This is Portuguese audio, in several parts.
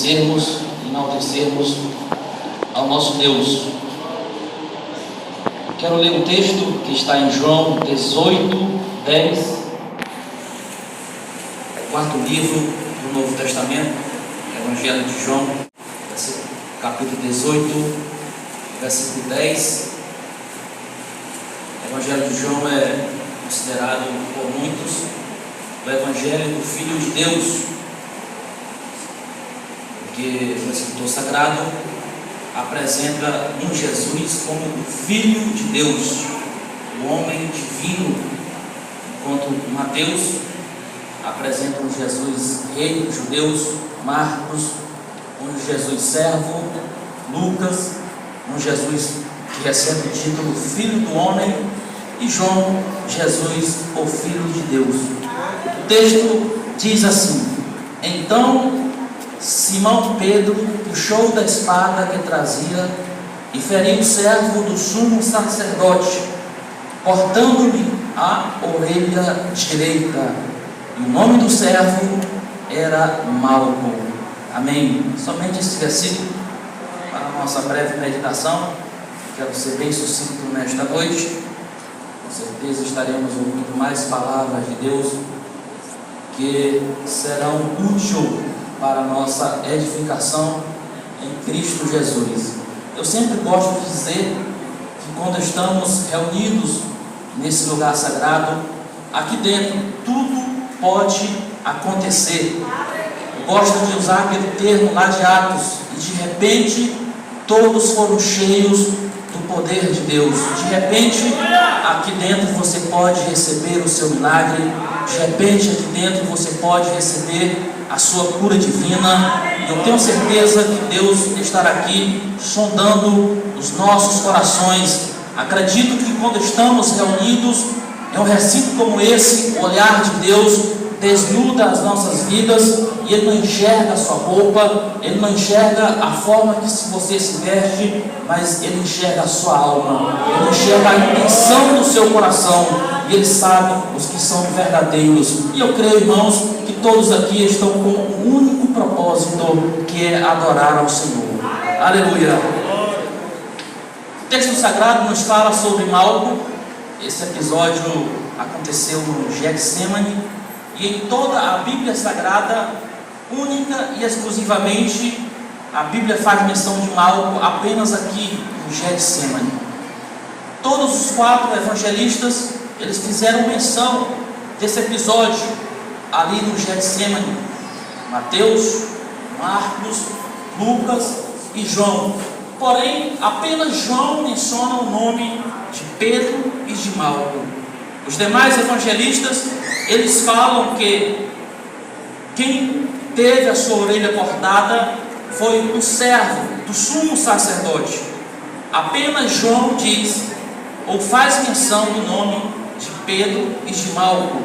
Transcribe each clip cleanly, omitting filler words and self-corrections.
agradecermos, enaltecermos ao nosso Deus. Quero ler um texto que está em João 18, 10, quarto livro do Novo Testamento, Evangelho de João, capítulo 18, versículo 10. O Evangelho de João é considerado por muitos o Evangelho do Filho de Deus, porque o escritor sagrado apresenta um Jesus como o Filho de Deus, o homem divino, enquanto Mateus apresenta um Jesus rei dos judeus, Marcos um Jesus servo, Lucas um Jesus que recebe o título Filho do Homem, e João, Jesus, o Filho de Deus. O texto diz assim: então Simão Pedro puxou da espada que trazia e feriu o servo do sumo sacerdote, cortando-lhe a orelha direita. E o nome do servo era Malco. Amém. Somente esse versículo para a nossa breve meditação. Quero ser bem sucinto nesta noite. Com certeza estaremos ouvindo mais palavras de Deus que serão úteis para a nossa edificação em Cristo Jesus. Eu sempre gosto de dizer que quando estamos reunidos nesse lugar sagrado, aqui dentro tudo pode acontecer. Eu gosto de usar aquele termo lá de Atos, e de repente todos foram cheios do poder de Deus. De repente aqui dentro você pode receber o seu milagre. De repente aqui dentro você pode receber a sua cura divina. Eu tenho certeza que Deus estará aqui sondando os nossos corações. Acredito que quando estamos reunidos em um recinto como esse, o olhar de Deus desnuda as nossas vidas, e Ele não enxerga a sua roupa, Ele não enxerga a forma que você se veste, mas Ele enxerga a sua alma, Ele enxerga a intenção do seu coração, e Ele sabe os que são verdadeiros. E eu creio, irmãos, que todos aqui estão com um único propósito, que é adorar ao Senhor. Aleluia. O texto sagrado nos fala sobre Malco. Esse episódio aconteceu no Getsemane, e em toda a Bíblia Sagrada, única e exclusivamente, a Bíblia faz menção de Malco apenas aqui no Getsemane. Todos os quatro evangelistas, eles fizeram menção desse episódio ali no Getsemane: Mateus, Marcos, Lucas e João. Porém, apenas João menciona o nome de Pedro e de Malco. Os demais evangelistas, eles falam que quem teve a sua orelha cortada foi um servo do sumo sacerdote. Apenas João diz, ou faz menção do nome de Pedro e de Malco.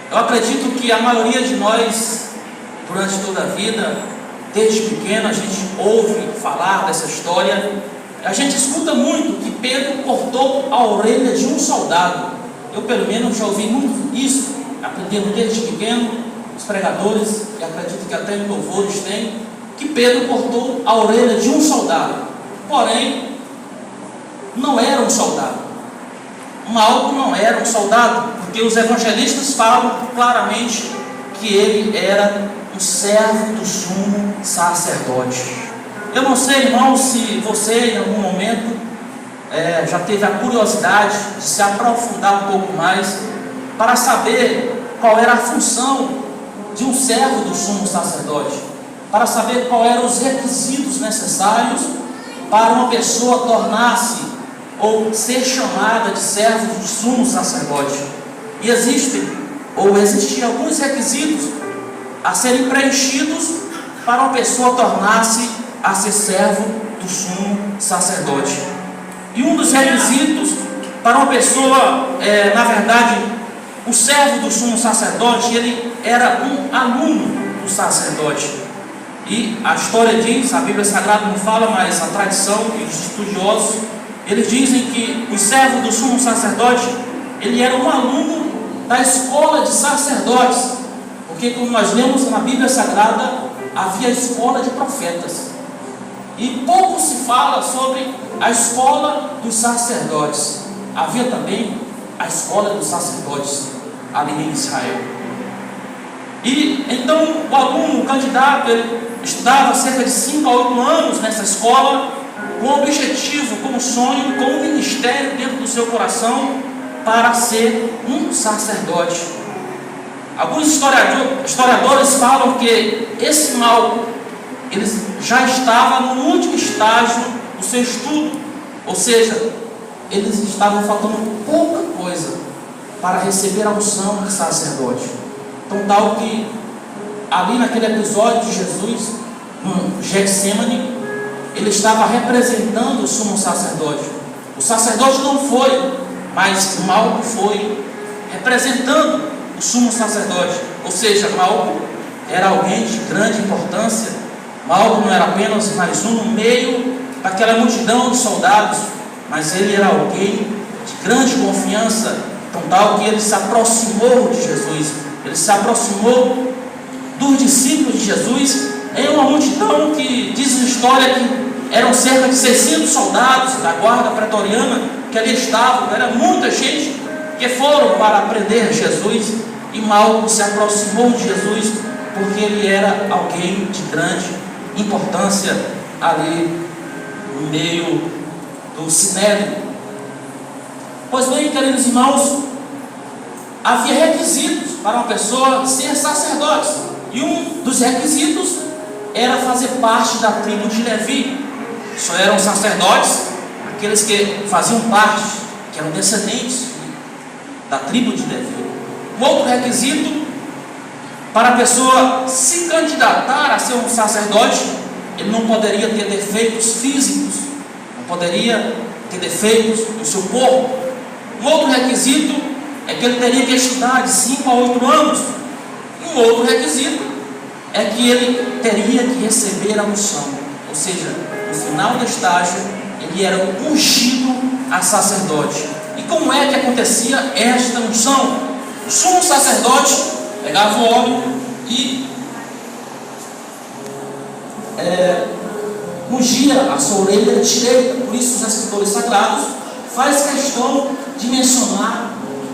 Eu acredito que a maioria de nós, durante toda a vida, desde pequeno, a gente ouve falar dessa história. A gente escuta muito que Pedro cortou a orelha de um soldado. Eu, pelo menos, já ouvi muito isso, aprendendo desde pequeno, os pregadores, e acredito que até em louvores tem, que Pedro cortou a orelha de um soldado. Porém, não era um soldado. Malco não era um soldado, porque os evangelistas falam claramente que ele era um servo do sumo sacerdote. Eu não sei, irmão, se você em algum momento já teve a curiosidade de se aprofundar um pouco mais para saber qual era a função de um servo do sumo sacerdote, para saber qual eram os requisitos necessários para uma pessoa tornar-se ou ser chamada de servo do sumo sacerdote. E existiam alguns requisitos a serem preenchidos para uma pessoa tornar-se a ser servo do sumo sacerdote. E um dos requisitos para uma pessoa, na verdade, o servo do sumo sacerdote, ele era um aluno do sacerdote. E a história diz, a Bíblia Sagrada não fala, mas a tradição e os estudiosos, eles dizem que o servo do sumo sacerdote, ele era um aluno da escola de sacerdotes. Porque como nós lemos na Bíblia Sagrada, havia a escola de profetas. E pouco se fala sobre a escola dos sacerdotes. Havia também a escola dos sacerdotes ali em Israel. E então o aluno, o candidato, ele estudava cerca de 5 a 8 anos nessa escola, com o objetivo, com o sonho, com o ministério dentro do seu coração para ser um sacerdote. Alguns historiadores falam que esse Malco, ele já estava no último estágio do seu estudo, ou seja, eles estavam faltando pouca coisa para receber a unção de sacerdote. Então, tal que ali naquele episódio de Jesus, no Getsemane, ele estava representando o sumo sacerdote. O sacerdote não foi, mas Malco foi representando o sumo sacerdote. Ou seja, Malco era alguém de grande importância. Malco não era apenas mais um no meio daquela multidão de soldados, mas ele era alguém de grande confiança, tão tal que ele se aproximou de Jesus. Ele se aproximou dos discípulos de Jesus em uma multidão que diz a história que eram cerca de 600 soldados da guarda pretoriana que ali estavam. Era muita gente que foram para prender Jesus, e Malco se aproximou de Jesus porque ele era alguém de grande importância ali no meio do sinédrio. Pois bem, queridos irmãos, havia requisitos para uma pessoa ser sacerdote, e um dos requisitos era fazer parte da tribo de Levi. Só eram sacerdotes aqueles que faziam parte, que eram descendentes da tribo de Levi. Um outro requisito para a pessoa se candidatar a ser um sacerdote, ele não poderia ter defeitos físicos, não poderia ter defeitos no seu corpo. Um outro requisito é que ele teria que estudar de 5 a 8 anos. E um outro requisito é que ele teria que receber a unção, ou seja, no final do estágio ele era ungido a sacerdote. E como é que acontecia esta unção? O sumo sacerdote pegava o óleo e ungia a sua orelha direita. Por isso os escritores sagrados fazem questão de mencionar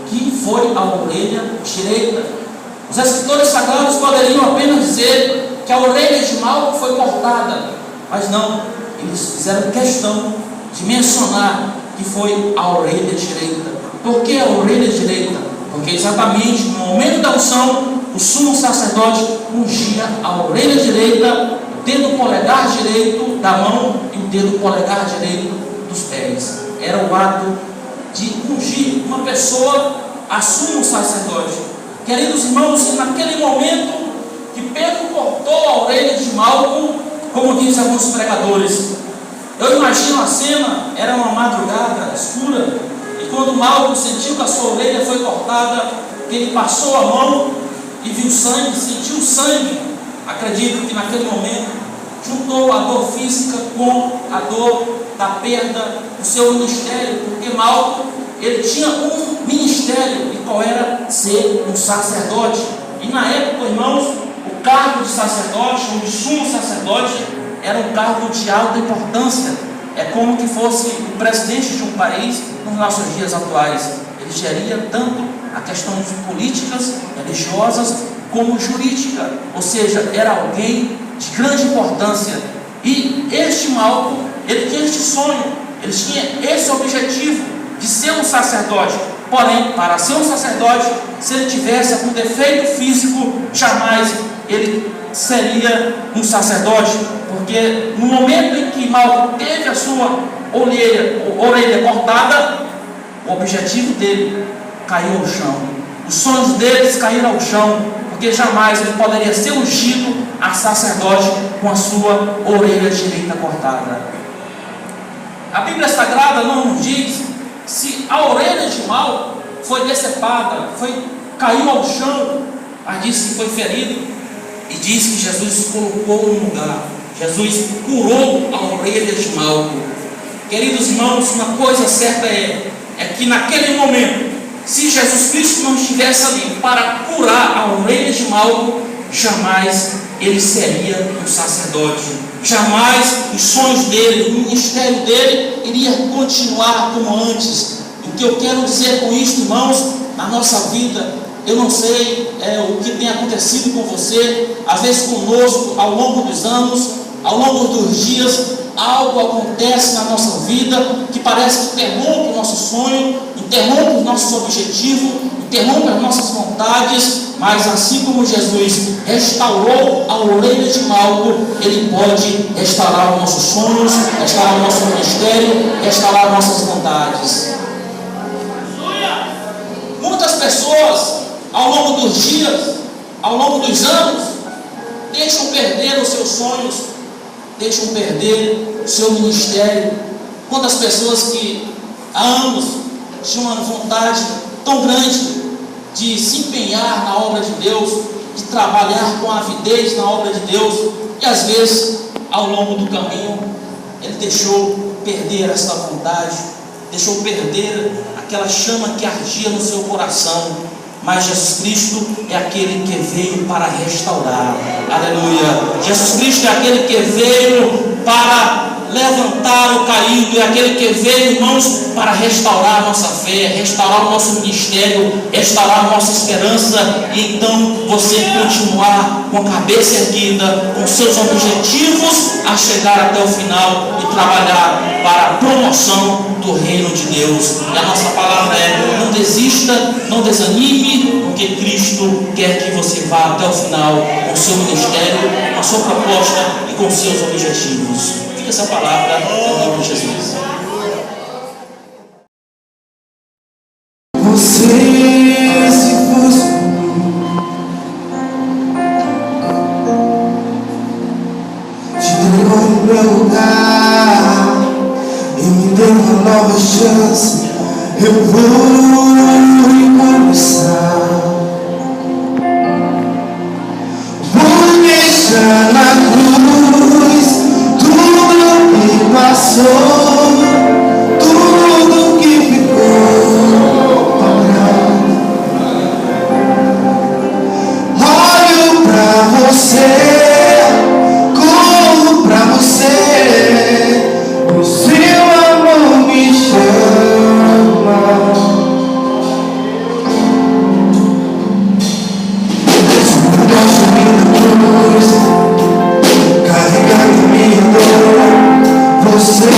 que foi a orelha direita. Os escritores sagrados poderiam apenas dizer que a orelha de Malco foi cortada, mas não, eles fizeram questão de mencionar que foi a orelha direita. Por que a orelha direita? Porque exatamente no momento da unção, o sumo sacerdote ungia a orelha direita, o dedo polegar direito da mão e o dedo polegar direito dos pés. Era o ato de ungir uma pessoa a sumo sacerdote. Queridos irmãos, naquele momento que Pedro cortou a orelha de Malco, como dizem alguns pregadores, eu imagino a cena, era uma madrugada escura, e quando Malco sentiu que a sua orelha foi cortada, ele passou a mão e viu sangue, sentiu sangue. Acredito que naquele momento juntou a dor física com a dor da perda do seu ministério, porque Malco, ele tinha um ministério, e qual era? Ser um sacerdote. E na época, irmãos, o cargo de sacerdote, ou de sumo sacerdote, era um cargo de alta importância. É como que fosse o presidente de um país nos nossos dias atuais. Ele geria tanto a questão de políticas, religiosas, como jurídica. Ou seja, era alguém de grande importância. E este Malco, ele tinha este sonho, ele tinha esse objetivo de ser um sacerdote. Porém, para ser um sacerdote, se ele tivesse algum defeito físico, jamais ele seria um sacerdote, porque no momento em que Malco teve a sua orelha cortada, o objetivo dele caiu ao chão, os sonhos deles caíram ao chão, porque jamais ele poderia ser ungido a sacerdote com a sua orelha direita cortada. A Bíblia Sagrada não nos diz se a orelha de Malco foi decepada, caiu ao chão, mas diz que foi ferido. E diz que Jesus colocou no lugar. Jesus curou a orelha de Malco. Queridos irmãos, uma coisa certa é que naquele momento, se Jesus Cristo não estivesse ali para curar a orelha de Malco, jamais ele seria um sacerdote. Jamais os sonhos dele, o ministério dele iria continuar como antes. O que eu quero dizer com isso, irmãos, na nossa vida, eu não sei o que tem acontecido com você, às vezes conosco, ao longo dos anos, ao longo dos dias, algo acontece na nossa vida que parece que interrompe o nosso sonho, interrompe os nossos objetivos, interrompe as nossas vontades, mas assim como Jesus restaurou a orelha de Malco, Ele pode restaurar os nossos sonhos, restaurar o nosso ministério, restaurar nossas vontades. Muitas pessoas, ao longo dos dias, ao longo dos anos, deixam perder os seus sonhos, deixam perder o seu ministério. Quantas pessoas que há anos tinham uma vontade tão grande de se empenhar na obra de Deus, de trabalhar com avidez na obra de Deus, e às vezes, ao longo do caminho, ele deixou perder essa vontade, deixou perder aquela chama que ardia no seu coração. Mas Jesus Cristo é aquele que veio para restaurar. Aleluia! Jesus Cristo é aquele que veio para levantar o caído, é aquele que veio, irmãos, para restaurar a nossa fé, restaurar o nosso ministério, restaurar a nossa esperança, e então você continuar com a cabeça erguida, com seus objetivos a chegar até o final e trabalhar para a promoção do reino de Deus. E a nossa palavra é: não desista, não desanime, porque Cristo quer que você vá até o final com o seu ministério, com a sua proposta e com os seus objetivos. Essa palavra em nome de Jesus. Você se fosse te entregou no meu lugar e me deu uma nova chance. Eu vou recomeçar. Vou deixar na cruz passou, tudo que ficou parado. Olho pra você, corro pra você, o seu amor me chama. Posso vir na cruz, carregando minha dor. Você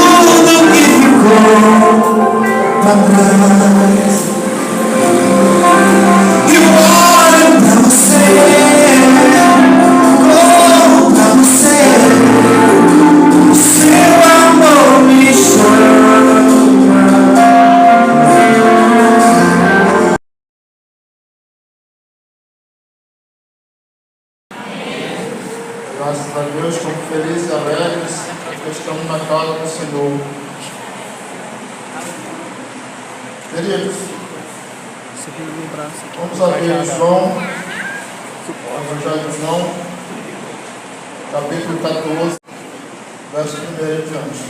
tudo que ficou pra trás. E olho pra você, corro pra você, o seu amor me chama. Graças a Deus, estamos felizes e alegres, porque estamos na casa do Senhor. Queridos, vamos abrir João, Evangelho de João, capítulo 14, verso 1 em diante.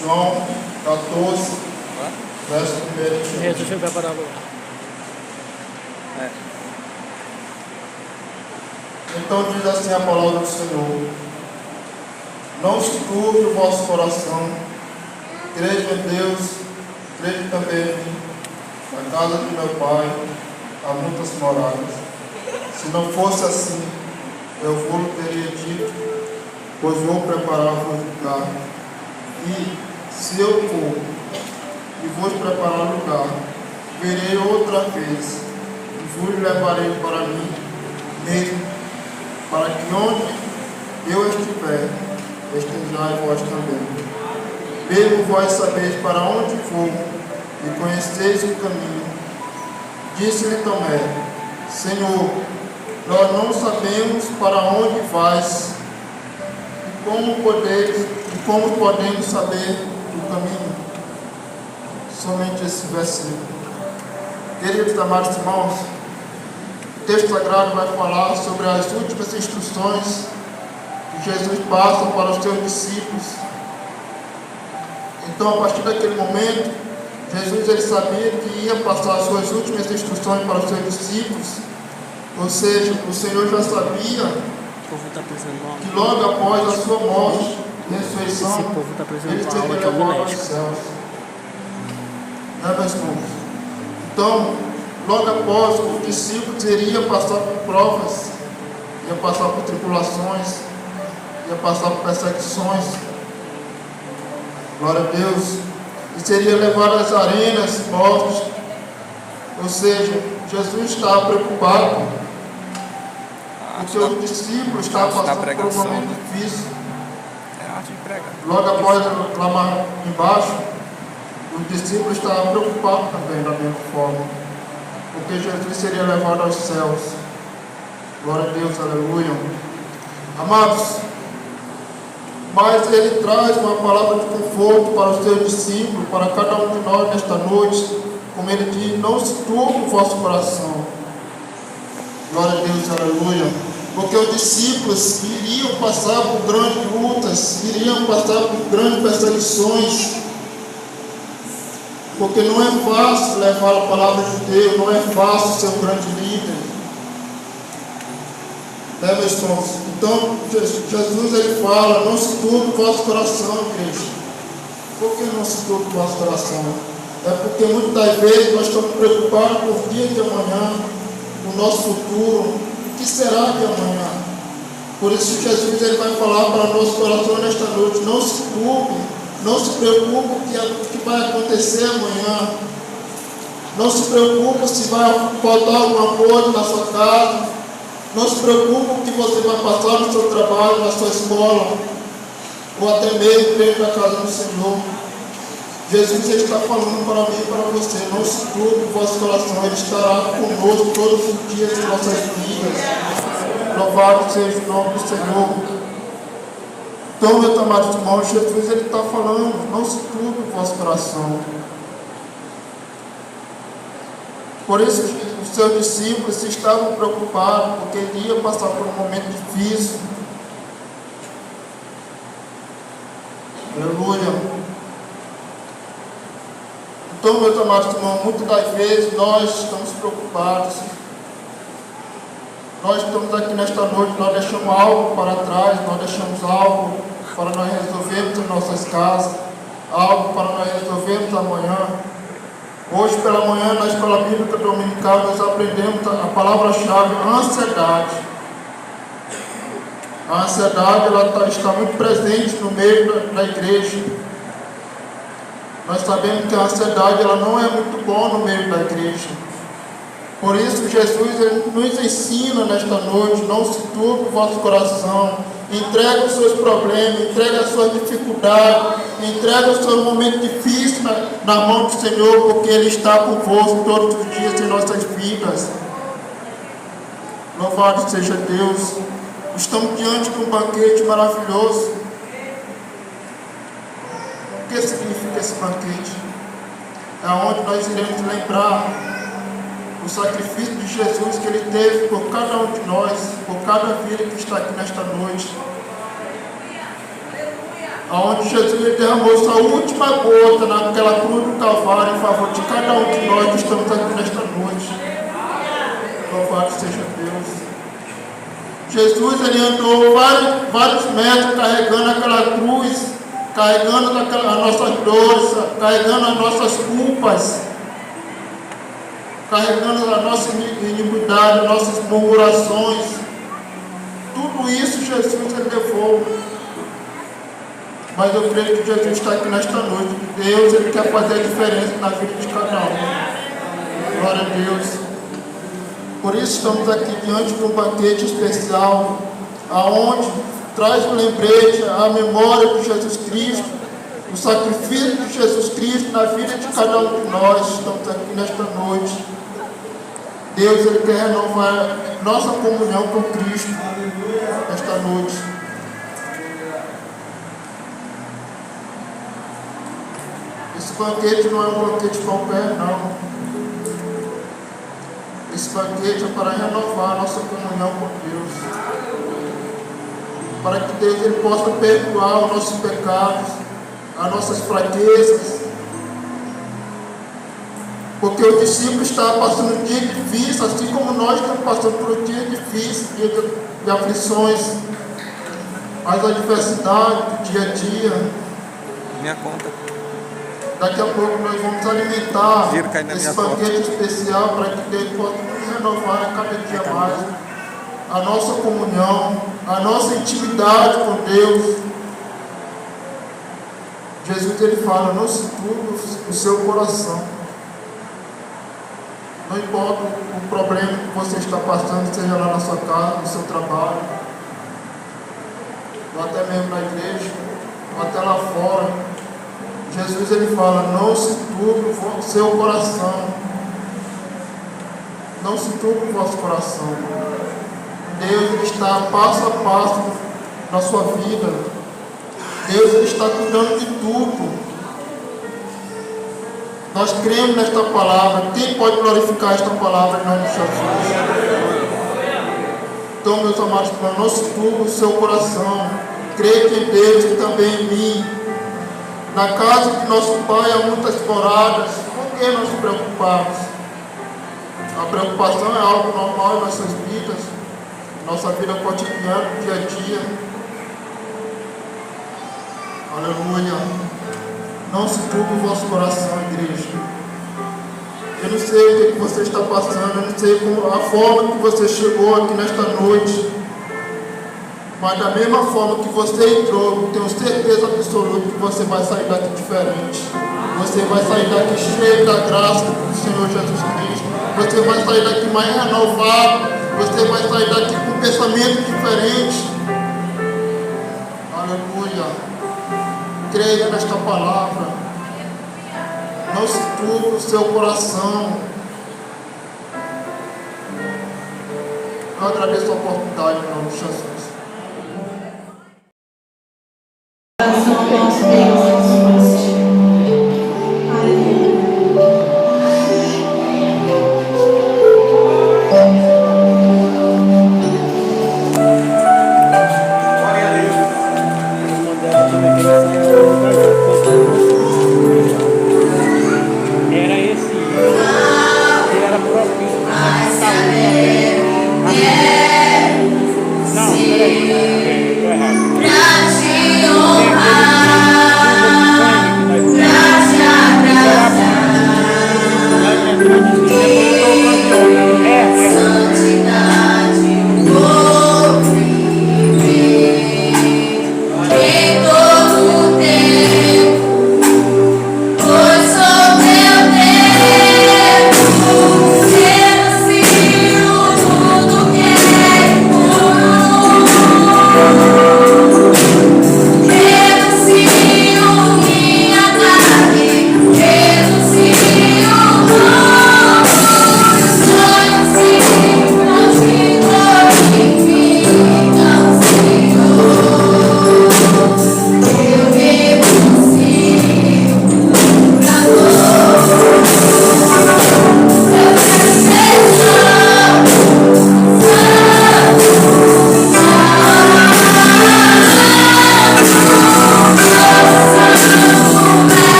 João 14, verso 1 em diante. Deixa eu ver a parábola. Então diz assim a palavra do Senhor: não se turbe o vosso coração, crede em Deus, crede também em mim. Na casa de meu Pai há muitas moradas. Se não fosse assim, eu vou teria dito, pois vou preparar-vos lugar. E se eu for e vos preparar lugar, virei outra vez e vos levarei para mim mesmo, para que onde eu estiver, estejais vós também. Mesmo vós sabeis para onde vou e conheceis o caminho. Disse-lhe Tomé: Senhor, nós não sabemos para onde vais, e como podemos saber o caminho? Somente esse versículo. Queridos amados irmãos, o texto sagrado vai falar sobre as últimas instruções que Jesus passa para os seus discípulos. Então, a partir daquele momento, Jesus ele sabia que ia passar as suas últimas instruções para os seus discípulos. Ou seja, o Senhor já sabia que logo após a sua morte e ressurreição, ele seria levado aos céus. Meus irmãos? Então, logo após, os discípulos iriam passar por provas, iam passar por tribulações, iam passar por perseguições. Glória a Deus. E seria levado às arenas, mortos. Ou seja, Jesus estava preocupado, porque os discípulos estavam passando por um momento difícil. Logo após, lá embaixo, os discípulos estavam preocupados também da mesma forma, porque Jesus seria levado aos céus. Glória a Deus, aleluia. Amados, mas ele traz uma palavra de conforto para os seus discípulos, para cada um de nós nesta noite, como ele diz: não se turbe o vosso coração. Glória a Deus, aleluia. Porque os discípulos iriam passar por grandes lutas, iriam passar por grandes perseguições, porque não é fácil levar a palavra de Deus, não é fácil ser um grande líder. Meus irmãos? Então, Jesus ele fala: não se turbe o vosso coração, igreja. Por que não se turbe o vosso coração? É porque muitas vezes nós estamos preocupados com o dia de amanhã, com o nosso futuro, o que será de amanhã. Por isso Jesus ele vai falar para o nosso coração nesta noite: não se turbe, não se preocupe com o que vai acontecer amanhã. Não se preocupe se vai faltar alguma coisa na sua casa. Não se preocupe com o que você vai passar no seu trabalho, na sua escola, ou até mesmo dentro da casa do Senhor. Jesus ele está falando para mim e para você: não se turbe o vosso coração, Ele estará conosco todos os dias de nossas vidas. Louvado seja o nome do Senhor. Então, meus amados irmãos, Jesus ele está falando: não se turbe o vosso coração. Por isso, os seus discípulos estavam preocupados, porque ele ia passar por um momento difícil. Aleluia. Então, meus amados irmãos, muitas das vezes nós estamos preocupados. Nós estamos aqui nesta noite, nós deixamos algo para trás, nós deixamos algo para nós resolvermos em nossas casas, algo para nós resolvermos amanhã. Hoje pela manhã, na escola bíblica dominical, nós aprendemos a palavra-chave: ansiedade. A ansiedade está muito presente no meio da igreja. Nós sabemos que a ansiedade ela não é muito boa no meio da igreja. Por isso, Jesus ele nos ensina nesta noite: não se turbe o vosso coração, entrega os seus problemas, entrega as suas dificuldades, entrega os seus momentos difíceis na mão do Senhor, porque Ele está convosco todos os dias em nossas vidas. Louvado seja Deus. Estamos diante de um banquete maravilhoso. O que significa esse banquete? É onde nós iremos lembrar o sacrifício de Jesus que Ele teve por cada um de nós, por cada vida que está aqui nesta noite. Onde Jesus derramou sua última gota naquela cruz do Calvário em favor de cada um de nós que estamos aqui nesta noite. Louvado seja Deus. Jesus ele andou vários metros carregando aquela cruz, carregando as nossas dores, carregando as nossas culpas, carregando a nossa iniquidade, nossas murmurações. Tudo isso Jesus ele levou. Mas eu creio que Jesus está aqui nesta noite. Deus ele quer fazer a diferença na vida de cada um. Glória a Deus. Por isso estamos aqui diante de um banquete especial, aonde traz um lembrete, a memória de Jesus Cristo, o sacrifício de Jesus Cristo na vida de cada um de nós. Estamos aqui nesta noite. Deus ele quer renovar nossa comunhão com Cristo nesta noite. Esse banquete não é um banquete qualquer, não. Esse banquete é para renovar a nossa comunhão com Deus. Para que Deus ele possa perdoar os nossos pecados, as nossas fraquezas. Porque o discípulo está passando um dia difícil, assim como nós estamos passando por um dia difícil, dia de aflições, as adversidades do dia a dia. Minha conta. Daqui a pouco nós vamos alimentar esse banquete especial para que Deus possa nos renovar a cada dia mais a nossa comunhão, a nossa intimidade com Deus. Jesus ele fala: não se turbe o seu coração. Não importa o problema que você está passando, seja lá na sua casa, no seu trabalho, ou até mesmo na igreja, ou até lá fora. Jesus ele fala: não se turbe o seu coração. Não se turbe o vosso coração. Deus ele está passo a passo na sua vida. Deus ele está cuidando de tudo. Nós cremos nesta palavra. Quem pode glorificar esta palavra em nome de Jesus? Então, meus amados irmãos, não se turbe o seu coração. Creia em Deus e também em mim. Na casa de nosso Pai há muitas moradas. Com que nós nos preocupamos? A preocupação é algo normal em nossas vidas, nossa vida cotidiana, dia a dia. Aleluia. Não se turbe o vosso coração, igreja. Eu não sei o que você está passando, eu não sei a forma que você chegou aqui nesta noite. Mas da mesma forma que você entrou, tenho certeza absoluta que você vai sair daqui diferente. Você vai sair daqui cheio da graça do Senhor Jesus Cristo. Você vai sair daqui mais renovado. Você vai sair daqui com um pensamento diferente. Aleluia. Creia nesta palavra. Não se turbe o seu coração. Eu agradeço a oportunidade em nome de Jesus. Era esse que era propício para saúde. Não, peraí, estou errado.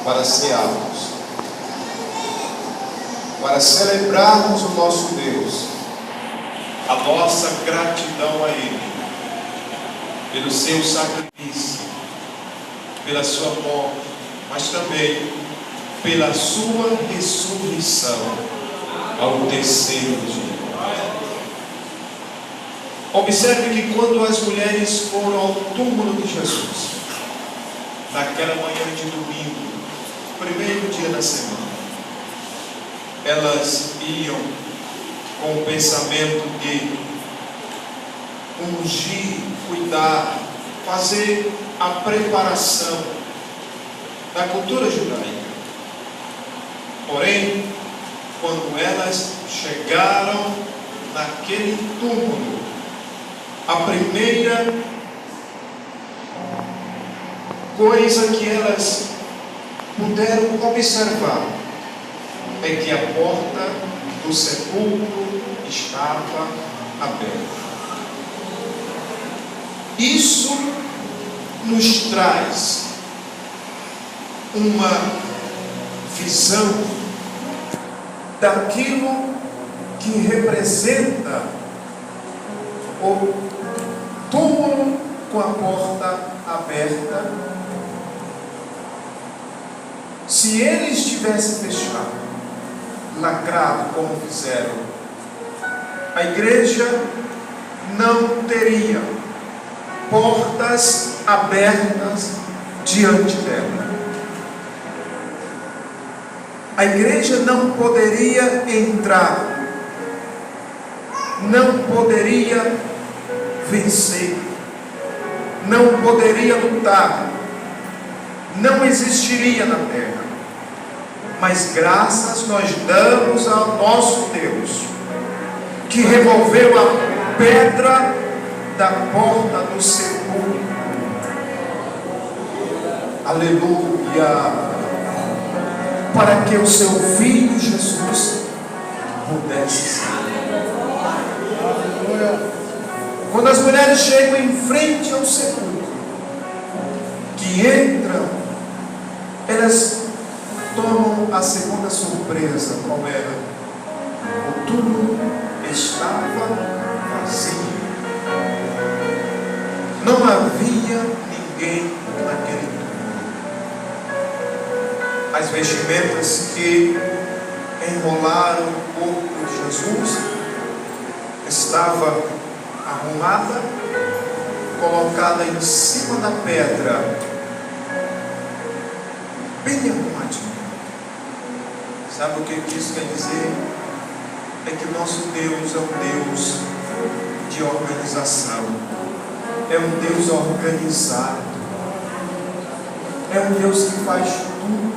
para cearmos, para celebrarmos o nosso Deus, a nossa gratidão a Ele, pelo seu sacrifício, pela sua morte, mas também pela sua ressurreição ao terceiro dia. Observe que quando as mulheres foram ao túmulo de Jesus, naquela manhã de domingo, primeiro dia da semana, elas iam com o pensamento de ungir, cuidar, fazer a preparação da cultura judaica. Porém, quando elas chegaram naquele túmulo, a primeira coisa que elas puderam observar é que a porta do sepulcro estava aberta. Isso nos traz uma visão daquilo que representa o túmulo com a porta aberta. Se eles tivessem fechado, lacrado como fizeram, a igreja não teria portas abertas diante dela. A igreja não poderia entrar, não poderia vencer, não poderia lutar, não existiria na terra. Mas graças nós damos ao nosso Deus, que removeu a pedra da porta do sepulcro. Aleluia! Para que o seu filho Jesus pudesse sair. Quando as mulheres chegam em frente ao sepulcro, que entram, elas tomam a segunda surpresa. Qual era? O túmulo estava vazio. Não havia ninguém naquele túmulo. As vestimentas que enrolaram o corpo de Jesus estava arrumada, colocada em cima da pedra, bem arrumadinha. Sabe o que isso quer dizer? É que nosso Deus é um Deus de organização, é um Deus organizado, é um Deus que faz tudo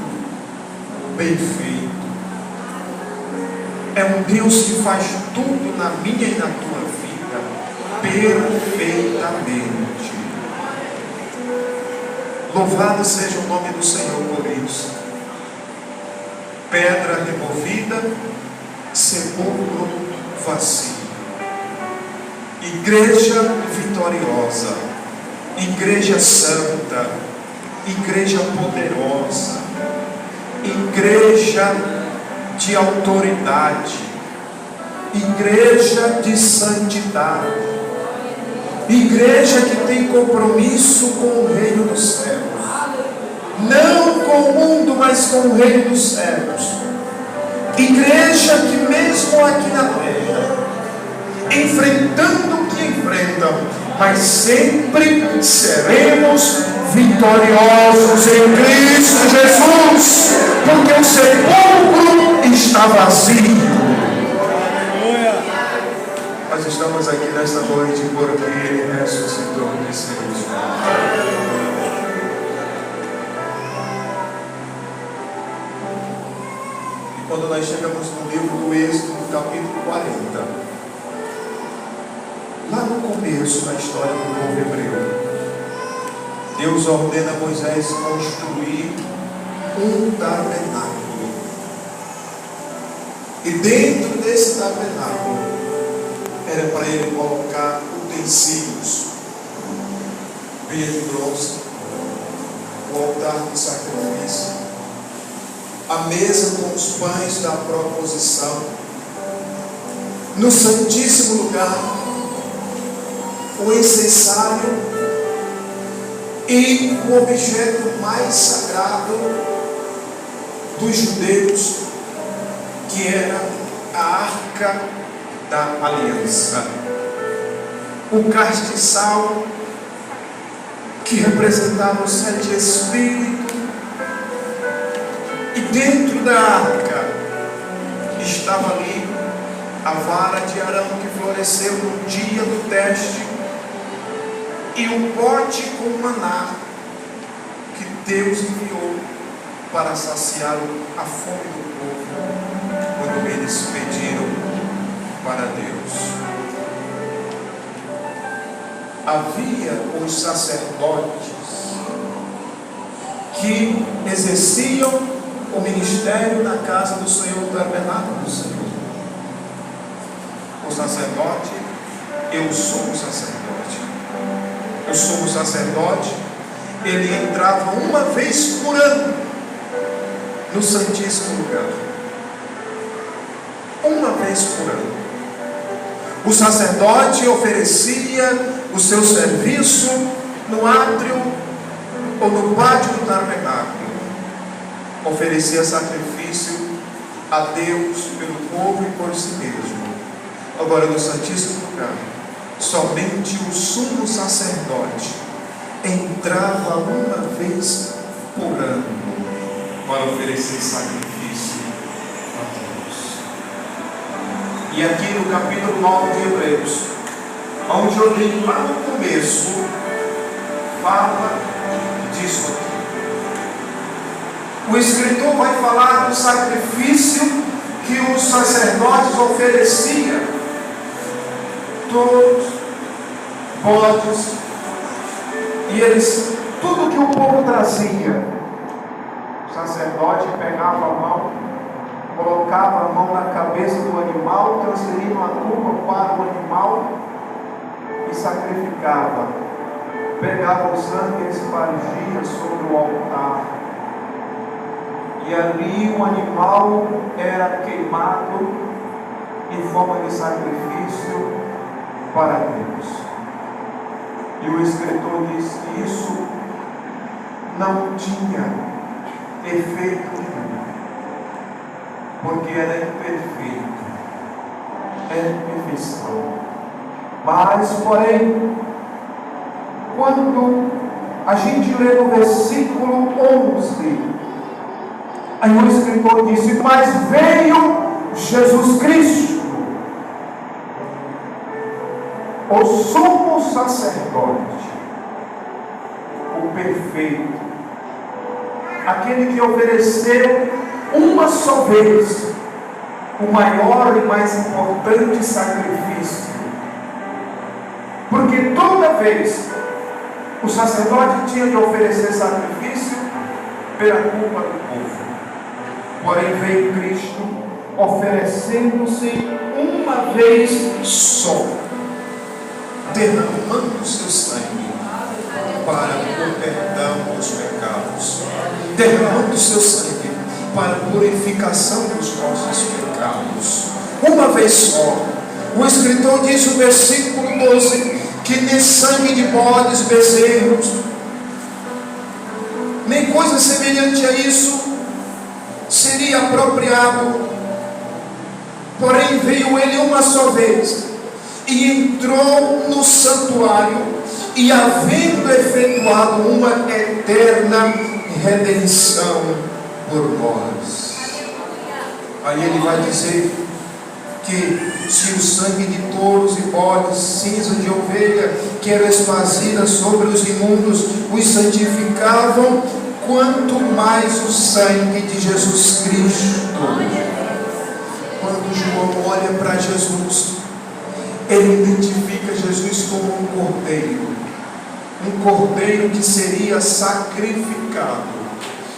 bem feito, é um Deus que faz tudo na minha e na tua vida perfeitamente. Louvado seja o nome do Senhor por isso. Pedra removida, sepulcro vazio. Igreja vitoriosa, igreja santa, igreja poderosa, igreja de autoridade, igreja de santidade, igreja que tem compromisso com o reino dos céus, não com o mundo, mas com o reino dos céus. Igreja que mesmo aqui na terra, enfrentando o que enfrentam, mas sempre seremos vitoriosos em Cristo Jesus, porque o sepulcro está vazio. Nós estamos aqui nesta noite porque Ele ressuscitou dos seus. E quando nós chegamos no livro do Êxodo, no capítulo 40, lá no começo da história do povo hebreu, Deus ordena a Moisés construir um tabernáculo. E dentro desse tabernáculo era para ele colocar utensílios, veia de bronze, o altar de sacrifício, a mesa com os pães da proposição, no Santíssimo Lugar, o incensário e o objeto mais sagrado dos judeus, que era a Arca da Aliança, o castiçal, que representava os 7 Espíritos, e dentro da arca estava ali a vara de Arão que floresceu no dia do teste, e o pote com maná que Deus enviou para saciar a fome do povo quando eles pediram para Deus. Havia os sacerdotes que exerciam o ministério na casa do Senhor, do tabernáculo do Senhor. O sacerdote, eu sou o sacerdote. Eu sou o sacerdote. Ele entrava uma vez por ano no Santíssimo Lugar. Uma vez por ano. O sacerdote oferecia o seu serviço no átrio ou no pátio do tabernáculo. Oferecia sacrifício a Deus pelo povo e por si mesmo. Agora, no Santíssimo Lugar, somente o sumo sacerdote entrava uma vez por ano para oferecer sacrifício a Deus. E aqui no capítulo 9 de Hebreus, onde eu li lá no começo, fala disso aqui. O escritor vai falar do sacrifício que os sacerdotes ofereciam. Todos, bodes, e eles, tudo que o povo trazia, o sacerdote pegava a mão, colocava a mão na cabeça do animal, transferindo a culpa para o animal e sacrificava. Pegava o sangue e espargia sobre o altar. E ali o animal era queimado em forma de sacrifício para Deus. E o escritor diz que isso não tinha efeito nenhum, porque era imperfeito, era imperfeição. Mas, porém, quando a gente lê no versículo 11, aí o escritor disse: mas veio Jesus Cristo, o sumo sacerdote, o perfeito, aquele que ofereceu uma só vez o maior e mais importante sacrifício, porque toda vez o sacerdote tinha de oferecer sacrifício pela culpa do povo. Porém veio Cristo oferecendo-se uma vez só, derramando o seu sangue para o perdão dos pecados, derramando o seu sangue para a purificação dos nossos pecados, uma vez só. O escritor diz no versículo 12 que nem sangue de bodes, bezerros, nem coisa semelhante a isso seria apropriado. Porém veio ele uma só vez e entrou no santuário, e havendo efetuado uma eterna redenção por nós. Aí ele vai dizer que se o sangue de touros e bodes, cinza de ovelha, que eram esparcidas sobre os imundos, os santificavam, quanto mais o sangue de Jesus Cristo. Quando João olha para Jesus, ele identifica Jesus como um cordeiro que seria sacrificado,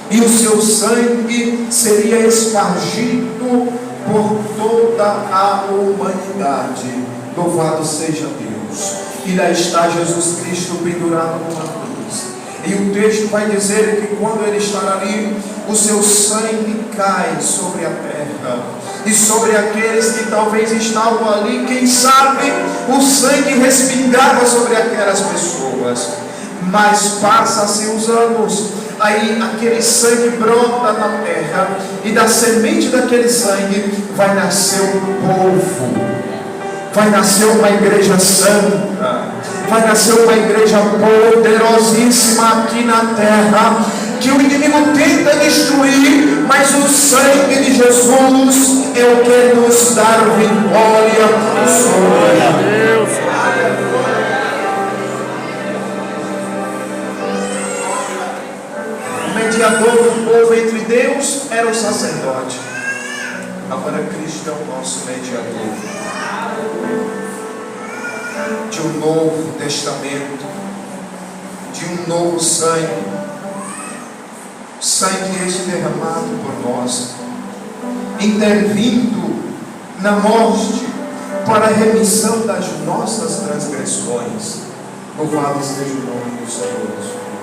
e o seu sangue seria espargido por toda a humanidade. Louvado seja Deus. E lá está Jesus Cristo pendurado numa cruz. E o texto vai dizer que quando ele está ali, o seu sangue cai sobre a terra. E sobre aqueles que talvez estavam ali, quem sabe, o sangue respingava sobre aquelas pessoas. Mas passa-se os anos, aí aquele sangue brota na terra, e da semente daquele sangue vai nascer um povo, vai nascer uma igreja santa, vai nascer uma igreja poderosíssima aqui na terra, que o inimigo tenta destruir, mas o sangue de Jesus é o que nos dá vitória sobre Deus. O mediador do povo entre Deus era o sacerdote. Agora Cristo é o nosso mediador de um novo testamento, de um novo sangue este derramado por nós, intervindo na morte para a remissão das nossas transgressões. Louvado esteja o nome do Senhor.